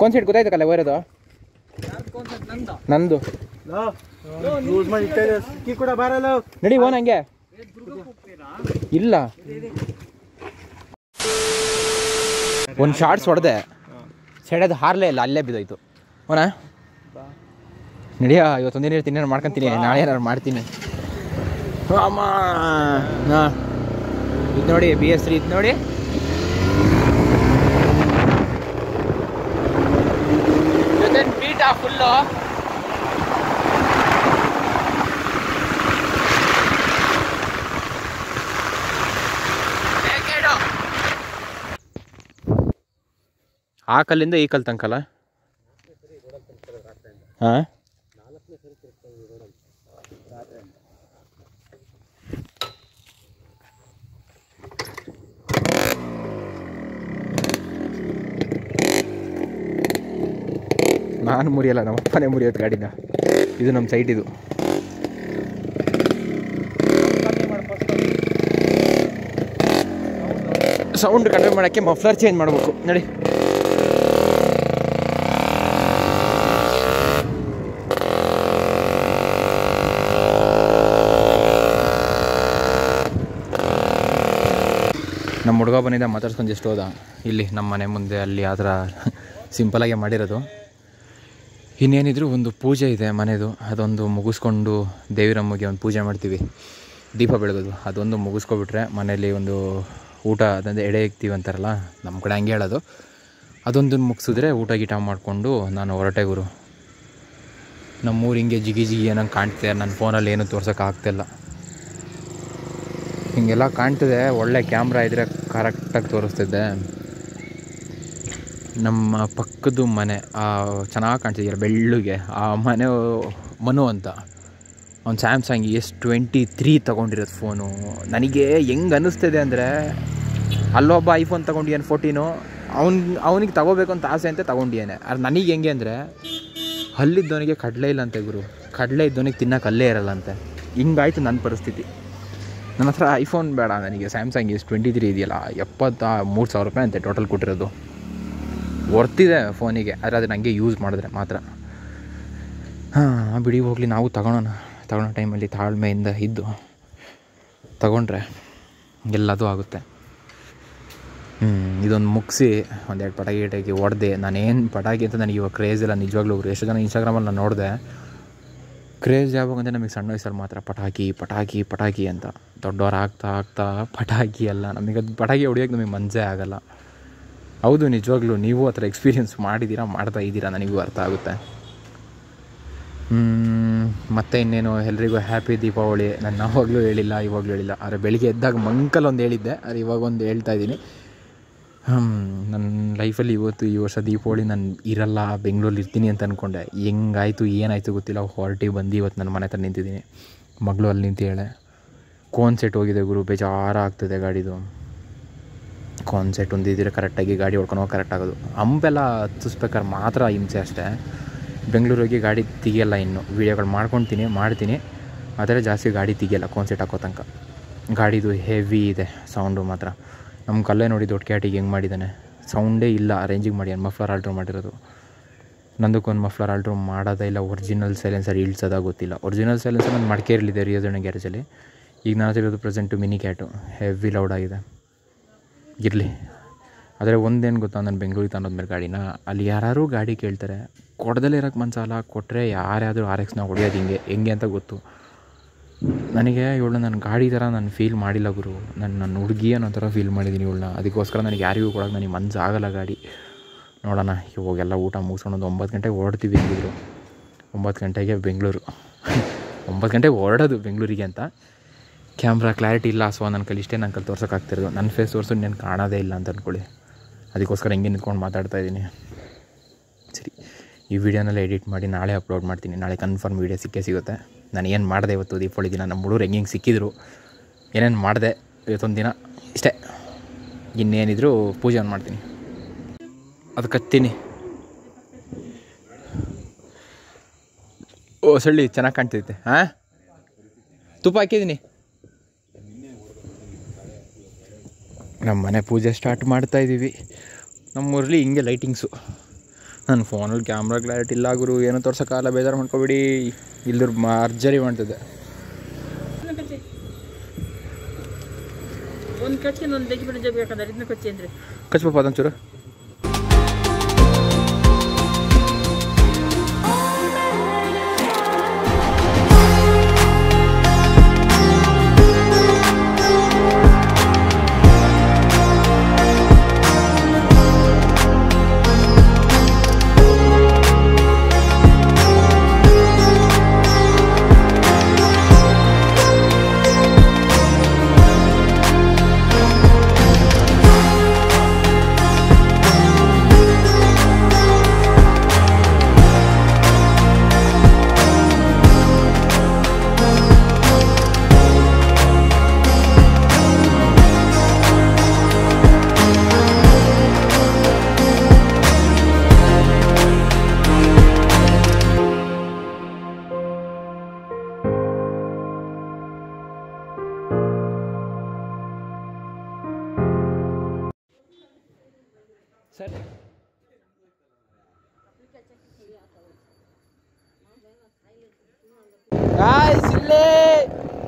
ಕಾನ್ಸೆಪ್ಟ್ ಗೊತ್ತಾಯ್ತು ಕಲ್ಲ ವೈರದು ನಂದು. ನಡಿ ಓನ್ ಹಂಗೆ ಇಲ್ಲ. ಒಂದು ಶಾರ್ಟ್ಸ್ ಹೊಡೆದೆ, ಸೆಡೆದು ಹಾರ್ಲೇ ಇಲ್ಲ, ಅಲ್ಲೇ ಬಿದ್ದೋಯ್ತು. ಅವನಾ ನಡಿಯ ಇವತ್ತೊಂದಿನ ಇರ್ತೀನಿ, ನಾನು ಮಾಡ್ಕೊತೀನಿ, ನಾಳೆ ಏನಾರು ಮಾಡ್ತೀನಿ. ಅಮ್ಮ ಇದು ನೋಡಿ BS3 ಇದು ನೋಡಿ. ಬೀಟಾ ಫುಲ್ಲು ಆ ಕಲ್ಲಿಂದ ಈ ಕಲ್ ತನಕಲ್ಲ. ಹಾಂ ನಾನು ಮುರಿಯಲ್ಲ, ನಮ್ಮ ಅಪ್ಪನೇ ಮುರಿಯೋದು ಗಾಡಿನ. ಇದು ನಮ್ಮ ಸೈಟ್. ಇದು ಸೌಂಡ್ ಕಡಿಮೆ ಮಾಡೋಕ್ಕೆ ಮಫ್ಲರ್ ಚೇಂಜ್ ಮಾಡಬೇಕು ನೋಡಿ. ನಮ್ಮ ಹುಡುಗ ಬಂದಿದ್ದ ಮಾತಾಡ್ಸ್ಕೊಂಡು ಜಸ್ಟ್ ಹೋದ. ಇಲ್ಲಿ ನಮ್ಮ ಮನೆ ಮುಂದೆ ಅಲ್ಲಿ ಆ ಥರ ಸಿಂಪಲಾಗೆ ಮಾಡಿರೋದು. ಇನ್ನೇನಿದ್ರು ಒಂದು ಪೂಜೆ ಇದೆ ಮನೆದು, ಅದೊಂದು ಮುಗಿಸ್ಕೊಂಡು ದೇವಿರಮ್ಮಗೆ ಒಂದು ಪೂಜೆ ಮಾಡ್ತೀವಿ, ದೀಪ ಬೆಳಗೋದು. ಅದೊಂದು ಮುಗಿಸ್ಕೊಬಿಟ್ರೆ ಮನೇಲಿ ಒಂದು ಊಟ ಅದಂದರೆ ಎಡೆ ಇಕ್ತೀವಿ ಅಂತಾರಲ್ಲ, ನಮ್ಮ ಕಡೆ ಹಂಗೆ ಹೇಳೋದು. ಅದೊಂದನ್ನು ಮುಗಿಸಿದ್ರೆ ಊಟ ಗೀಟ ಮಾಡಿಕೊಂಡು ನಾನು ಹೊರಟೆ ಗುರು. ನಮ್ಮೂರು ಹಿಂಗೆ ಜಿಗಿ ಜಿಗಿ ಏನಂಗೆ ಕಾಣ್ತಿದೆ, ನನ್ನ ಫೋನಲ್ಲಿ ಏನೂ ತೋರ್ಸೋಕ್ಕಾಗ್ತಿಲ್ಲ. ಹಿಂಗೆಲ್ಲ ಕಾಣ್ತಿದೆ, ಒಳ್ಳೆ ಕ್ಯಾಮ್ರಾ ಇದ್ದರೆ ಕರೆಕ್ಟಾಗಿ ತೋರಿಸ್ತಿದ್ದೆ. ನಮ್ಮ ಪಕ್ಕದ ಮನೆ ಚೆನ್ನಾಗಿ ಕಾಣ್ತಿದೆಯಲ್ಲ ಬೆಳ್ಳುಗೆ, ಆ ಮನೆ ಮನು ಅಂತ, ಅವ್ನು ಸ್ಯಾಮ್ಸಂಗ್ S23 ತೊಗೊಂಡಿರೋದು ಫೋನು. ನನಗೆ ಹೆಂಗೆ ಅನ್ನಿಸ್ತಿದೆ ಅಂದರೆ, ಅಲ್ಲೊಬ್ಬ ಐಫೋನ್ ತೊಗೊಂಡಿಯಾನೆ 14, ಅವನಿಗೆ ತಗೋಬೇಕು ಅಂತ ಆಸೆ ಅಂತ ತೊಗೊಂಡಿಯಾನೆ. ಅದು ನನಗೆ ಹೆಂಗೆ ಅಂದರೆ, ಹಲ್ಲಿದ್ದವನಿಗೆ ಕಡಲೆ ಇಲ್ಲ ಅಂತೆ ಗುರು, ಕಡಲೆ ಇದ್ದವನಿಗೆ ತಿನ್ನೋಕೆ ಅಲ್ಲೇ ಇರಲ್ಲಂತೆ. ಹಿಂಗಾಯ್ತು ನನ್ನ ಪರಿಸ್ಥಿತಿ. ನನ್ನ ಹತ್ರ ಐಫೋನ್ ಬೇಡ, ನನಗೆ ಸ್ಯಾಮ್ಸಂಗ್ S23 ಇದೆಯಲ್ಲ, 73,000 ರೂಪಾಯಿ ಅಂತೆ ಟೋಟಲ್ ಕೊಟ್ಟಿರೋದು. ವರ್ತಿದೆ ಫೋನಿಗೆ, ಆದರೆ ಅದು ನನಗೆ ಯೂಸ್ ಮಾಡಿದ್ರೆ ಮಾತ್ರ. ಬಿಡಿ ಹೋಗಲಿ, ನಾವು ತಗೊಳ್ಳೋ ಟೈಮಲ್ಲಿ ತಾಳ್ಮೆಯಿಂದ ಇದ್ದು ತಗೊಂಡ್ರೆ ಎಲ್ಲದೂ ಆಗುತ್ತೆ. ಇದೊಂದು ಮುಗಿಸಿ ಒಂದೆರಡು ಪಟಾಕಿ ಹೊಡೆದೆ. ನಾನೇನು ಪಟಾಕಿ ಅಂತ ನನಗೆ ಇವಾಗ ಕ್ರೇಜ್ ಇಲ್ಲ ನಿಜವಾಗ್ಲೂ. ಎಷ್ಟು ಜನ ಇನ್ಸ್ಟಾಗ್ರಾಮಲ್ಲಿ ನಾನು ನೋಡಿದೆ, ಕ್ರೇಜ್ ಯಾವಾಗಂದರೆ ನಮಗೆ ಸಣ್ಣ ವಯಸ್ಸಲ್ಲಿ ಮಾತ್ರ ಪಟಾಕಿ ಅಂತ. ದೊಡ್ಡವ್ರು ಆಗ್ತಾ ಪಟಾಕಿ ಅಲ್ಲ, ನಮಗೆ ಅದು ಪಟಾಕಿ ಹೊಡಿಯೋಕ್ಕೆ ನಮಗೆ ಮನಸ್ಸೇ ಆಗೋಲ್ಲ. ಹೌದು, ನಿಜವಾಗ್ಲೂ ನೀವು ಆ ಥರ ಎಕ್ಸ್ಪೀರಿಯೆನ್ಸ್ ಮಾಡ್ತಾ ಇದ್ದೀರಾ, ನನಗೂ ಅರ್ಥ ಆಗುತ್ತೆ. ಮತ್ತು ಇನ್ನೇನು, ಎಲ್ರಿಗೂ ಹ್ಯಾಪಿ ದೀಪಾವಳಿ. ನಾನು ಆವಾಗಲೂ ಹೇಳಿಲ್ಲ, ಇವಾಗಲೂ ಹೇಳಿಲ್ಲ. ಆದರೆ ಬೆಳಿಗ್ಗೆ ಎದ್ದಾಗ ಮಂಕಲ್ ಒಂದು ಹೇಳಿದ್ದೆ, ಆದರೆ ಇವಾಗ ಒಂದು ಹೇಳ್ತಾ ಇದ್ದೀನಿ. ನನ್ನ ಲೈಫಲ್ಲಿ ಈ ವರ್ಷ ದೀಪಾವಳಿ ನಾನು ಇರಲ್ಲ, ಬೆಂಗಳೂರಲ್ಲಿ ಇರ್ತೀನಿ ಅಂತ ಅಂದ್ಕೊಂಡೆ. ಹೆಂಗಾಯಿತು ಏನಾಯಿತು ಗೊತ್ತಿಲ್ಲ, ಬಂದು ಇವತ್ತು ನನ್ನ ಮನೆ ಹತ್ರ ನಿಂತಿದ್ದೀನಿ. ಮಗಳು ಅಲ್ಲಿ ನಿಂತು ಹೇಳೆ, ಕೋನ್ ಸೆಟ್ ಹೋಗಿದೆ ಗುರು, ಬೇಜಾರಾಗ್ತದೆ ಗಾಡಿದು. ಕೋನ್ ಸೆಟ್ ಒಂದಿದ್ರೆ ಕರೆಕ್ಟಾಗಿ ಗಾಡಿ ಹೊಡ್ಕೊಂಡು ಹೋಗಿ ಕರೆಕ್ಟ್ ಆಗೋದು. ಹಂಪೆಲ್ಲ ಹತ್ತಿಸ್ಬೇಕಾದ್ರೆ ಮಾತ್ರ ಹಿಂಸೆ ಅಷ್ಟೇ. ಬೆಂಗಳೂರಿಗೆ ಗಾಡಿ ತೆಗಿಯಲ್ಲ. ಇನ್ನು ವೀಡಿಯೋಗಳು ಮಾಡ್ತೀನಿ, ಆದರೆ ಜಾಸ್ತಿ ಗಾಡಿ ತೆಗಿಯಲ್ಲ ಕೋನ್ ಸೆಟ್ ಹಾಕೋ ತನಕ. ಗಾಡಿದು ಹೆವಿ ಇದೆ ಸೌಂಡು ಮಾತ್ರ. ನಮ್ಮ ಕಲ್ಲೇ ನೋಡಿ ದೊಡ್ಡ ಕ್ಯಾಟಿಗೆ ಹೆಂಗೆ ಮಾಡಿದ್ದಾನೆ, ಸೌಂಡೇ ಇಲ್ಲ, ಆ ರೇಂಜಿಗೆ ಮಾಡಿ ಮಫ್ಲರ್ ಆಲ್ಟ್ರ್ ಮಾಡಿರೋದು. ನಂದಕ್ಕೊಂದು ಮಫ್ಲರ್ ಆಲ್ಟ್ರ್ ಮಾಡೋದೇ ಇಲ್ಲ, ಒರಿಜಿನಲ್ ಸೈಲೆನ್ಸರ್ ಇಳಿಸೋದ ಗೊತ್ತಿಲ್ಲ. ಒರಿಜಿನಲ್ ಸೈಲೆನ್ಸರ್ ನಾನು ಮಡಿಕೇರಿಲಿದೆ ರಿಯೋಜನ ಗ್ಯಾರೇಜಲ್ಲಿ. ಈಗ ನಾನು ಇರೋದು present mini Kat, heavy loud ಆಗಿದೆ. ಇರಲಿ. ಆದರೆ ಒಂದೇನು ಗೊತ್ತಾ, ನಾನು ಬೆಂಗಳೂರಿಗೆ ತಂದೋದ್ಮೇಲೆ ಗಾಡಿನ, ಅಲ್ಲಿ ಯಾರು ಗಾಡಿ ಕೇಳ್ತಾರೆ, ಕೊಡದಲ್ಲೇ ಇರೋಕ್ಕೆ ಮನಸ್ಸಲ್ಲ, ಕೊಟ್ಟರೆ ಯಾರ್ಯಾದರೂ RX-ನ ಹೊಡೆಯೋದು ಹೆಂಗೆ ಅಂತ ಗೊತ್ತು ನನಗೆ. ಇವಳು ನನ್ನ ಗಾಡಿ ಥರ ನಾನು ಫೀಲ್ ಮಾಡಿಲ್ಲ ಗುರು, ನನ್ನ ಹುಡುಗಿ ಅನ್ನೋ ಥರ ಫೀಲ್ ಮಾಡಿದ್ದೀನಿ ಇವಳನ್ನ. ಅದಕ್ಕೋಸ್ಕರ ನನಗೆ ಯಾರಿಗೂ ಕೊಡೋಕೆ ನನಗೆ ಮನಸ್ಸು ಆಗಲ್ಲ ಗಾಡಿ. ನೋಡೋಣ, ಇವಾಗೆಲ್ಲ ಊಟ ಮುಗಿಸ್ಕೊಂಡು ಒಂದು 9 ಗಂಟೆಗೆ ಹೊರಡ್ತೀವಿ ಅಂದಿದ್ರು. 9 ಗಂಟೆಗೆ ಬೆಂಗಳೂರು 9 ಗಂಟೆಗೆ ಹೊರಡೋದು ಬೆಂಗಳೂರಿಗೆ ಅಂತ. ಕ್ಯಾಮ್ರಾ ಕ್ಲಾರಿಟಿ ಇಲ್ಲ, ಸೊ ನನ್ನ ಕೈಲಿ ಇಷ್ಟೇ ನನ್ನ ಕೈಲಿ ತೋರ್ಸೋಕ್ಕಾಗ್ತಿರೋದು. ನನ್ನ ಫೇಸ್ ತೋರಿಸೋದು ನಾನು ಕಾಣೋದೇ ಇಲ್ಲ ಅಂತ ಅಂದ್ಕೊಳ್ಳಿ. ಅದಕ್ಕೋಸ್ಕರ ಹೆಂಗೆ ನಿಂತ್ಕೊಂಡು ಮಾತಾಡ್ತಾಯಿದ್ದೀನಿ. ಸರಿ, ಈ ವಿಡಿಯೋನೆಲ್ಲ ಎಡಿಟ್ ಮಾಡಿ ನಾಳೆ ಅಪ್ಲೋಡ್ ಮಾಡ್ತೀನಿ. ನಾಳೆ ಕನ್ಫರ್ಮ್ ವೀಡಿಯೋ ಸಿಗುತ್ತೆ. ನಾನು ಏನು ಮಾಡಿದೆ ಇವತ್ತು ದೀಪಾವಳಿ ದಿನ, ನಮ್ಮ ಹುಡುಗರು ಹೆಂಗೆ ಸಿಕ್ಕಿದ್ರು, ಏನೇನು ಮಾಡಿದೆ ಇವತ್ತೊಂದು ದಿನ ಇಷ್ಟೇ. ಇನ್ನೇನಿದ್ರು ಪೂಜೆ ಮಾಡ್ತೀನಿ, ಅದಕ್ಕೆ ಹತ್ತೀನಿ. ಓ ಸಳ್ಳಿ ಚೆನ್ನಾಗಿ ಕಾಣ್ತೈತೆ. ಹಾಂ, ತುಪ್ಪ ಹಾಕಿದ್ದೀನಿ. ನಮ್ಮ ಮನೆ ಪೂಜೆ ಸ್ಟಾರ್ಟ್ ಮಾಡ್ತಾಯಿದ್ದೀವಿ. ನಮ್ಮೂರಲ್ಲಿ ಹಿಂಗೆ ಲೈಟಿಂಗ್ಸು. ನನ್ನ ಫೋನಲ್ಲಿ ಕ್ಯಾಮ್ರಾ ಕ್ಲಾರಿಟಿ ಇಲ್ಲ ಗುರು, ಏನೋ ತೋರ್ಸೋಕ್ಕಾಗಲ್ಲ, ಬೇಜಾರು ಮಾಡ್ಕೊಬೇಡಿ. ಇಲ್ಲದ್ರ ಅರ್ಜರಿ ಮಾಡ್ತಿದ್ದೆ. ಒಂದು ಕಚ್ಚಿ ಒಂದು ತೆಗಿ ಬಿಡ ಬೇಕಾದ್ರೆ ಇದನ್ನ ಕಚ್ಚಿ ಅಂದರೆ ಕಚ್ಚಪ್ಪ ಅದೊಂಚೂರು. ಸರ್ ಇಲ್ಲೇ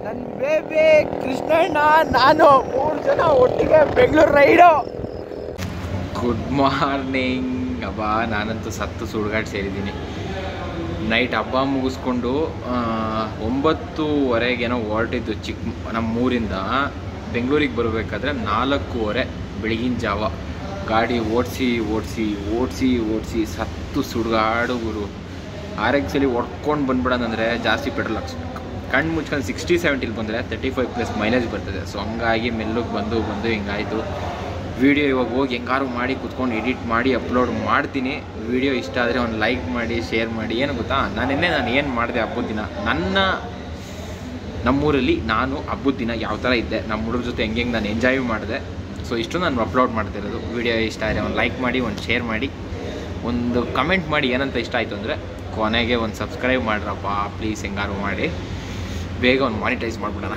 ನನ್ನ ಬೇಬಿ ಕೃಷ್ಣಣ್ಣ ನಾನು 3 ಜನ ಒಟ್ಟಿಗೆ ಬೆಂಗಳೂರು ರೈಡು. ಗುಡ್ ಮಾರ್ನಿಂಗ್ ಅಬ್ಬಾ, ನಾನಂತೂ ಸತ್ತು ಸುಡುಗಾಡು ಸೇರಿದ್ದೀನಿ. ನೈಟ್ ಹಬ್ಬ ಮುಗಿಸ್ಕೊಂಡು 9:30 ಹೊರಟಿದ್ದು ನಮ್ಮೂರಿಂದ ಬೆಂಗಳೂರಿಗೆ ಬರಬೇಕಾದ್ರೆ 4:15 ಬೆಳಗಿನ ಜಾವ. ಗಾಡಿ ಓಡಿಸಿ ಸತ್ತು ಸುಡುಗಾಡು ಗುರು. RX-ಅಲ್ಲಿ ಹೊಡ್ಕೊಂಡು ಬಂದ್ಬಿಡೋದಂದರೆ ಜಾಸ್ತಿ ಪೆಟ್ರೋಲ್ ಹಾಕ್ಸ್ಬೇಕು. ಕಣ್ಣು ಮುಚ್ಕೊಂಡು 60-70 ಬಂದರೆ 35+ ಮೈಲೇಜ್ ಬರ್ತದೆ. ಸೊ ಹಂಗಾಗಿ ಮೆಲ್ಲಗೆ ಬಂದು ಹಿಂಗಾಯಿತು. ವೀಡಿಯೋ ಇವಾಗ ಹೋಗಿ ಹೆಂಗಾರು ಮಾಡಿ ಕುತ್ಕೊಂಡು ಎಡಿಟ್ ಮಾಡಿ ಅಪ್ಲೋಡ್ ಮಾಡ್ತೀನಿ. ವೀಡಿಯೋ ಇಷ್ಟ ಆದರೆ ಒಂದು ಲೈಕ್ ಮಾಡಿ, ಶೇರ್ ಮಾಡಿ. ಏನು ಗೊತ್ತಾ, ನಾನು ಏನು ಮಾಡಿದೆ ಹಬ್ಬದ ದಿನ, ನಮ್ಮೂರಲ್ಲಿ ನಾನು ಹಬ್ಬದ ದಿನ ಯಾವ ಥರ ಇದ್ದೆ, ನಮ್ಮ ಹುಡುಗ್ರ ಜೊತೆ ಹೆಂಗೆ ನಾನು ಎಂಜಾಯ್ ಮಾಡಿದೆ. ಸೊ ಇಷ್ಟು ನಾನು ಅಪ್ಲೋಡ್ ಮಾಡ್ತಿರೋದು. ವೀಡಿಯೋ ಇಷ್ಟ ಆದರೆ ಒಂದು ಲೈಕ್ ಮಾಡಿ, ಒಂದು ಶೇರ್ ಮಾಡಿ, ಒಂದು ಕಮೆಂಟ್ ಮಾಡಿ ಏನಂತ ಇಷ್ಟ ಆಯಿತು ಅಂದರೆ. ಕೊನೆಗೆ ಒಂದು ಸಬ್ಸ್ಕ್ರೈಬ್ ಮಾಡ್ರಪ್ಪ ಪ್ಲೀಸ್, ಹೆಂಗಾರು ಮಾಡಿ ಬೇಗ ಒಂದು ಮಾನಿಟೈಸ್ ಮಾಡಿಬಿಡೋಣ.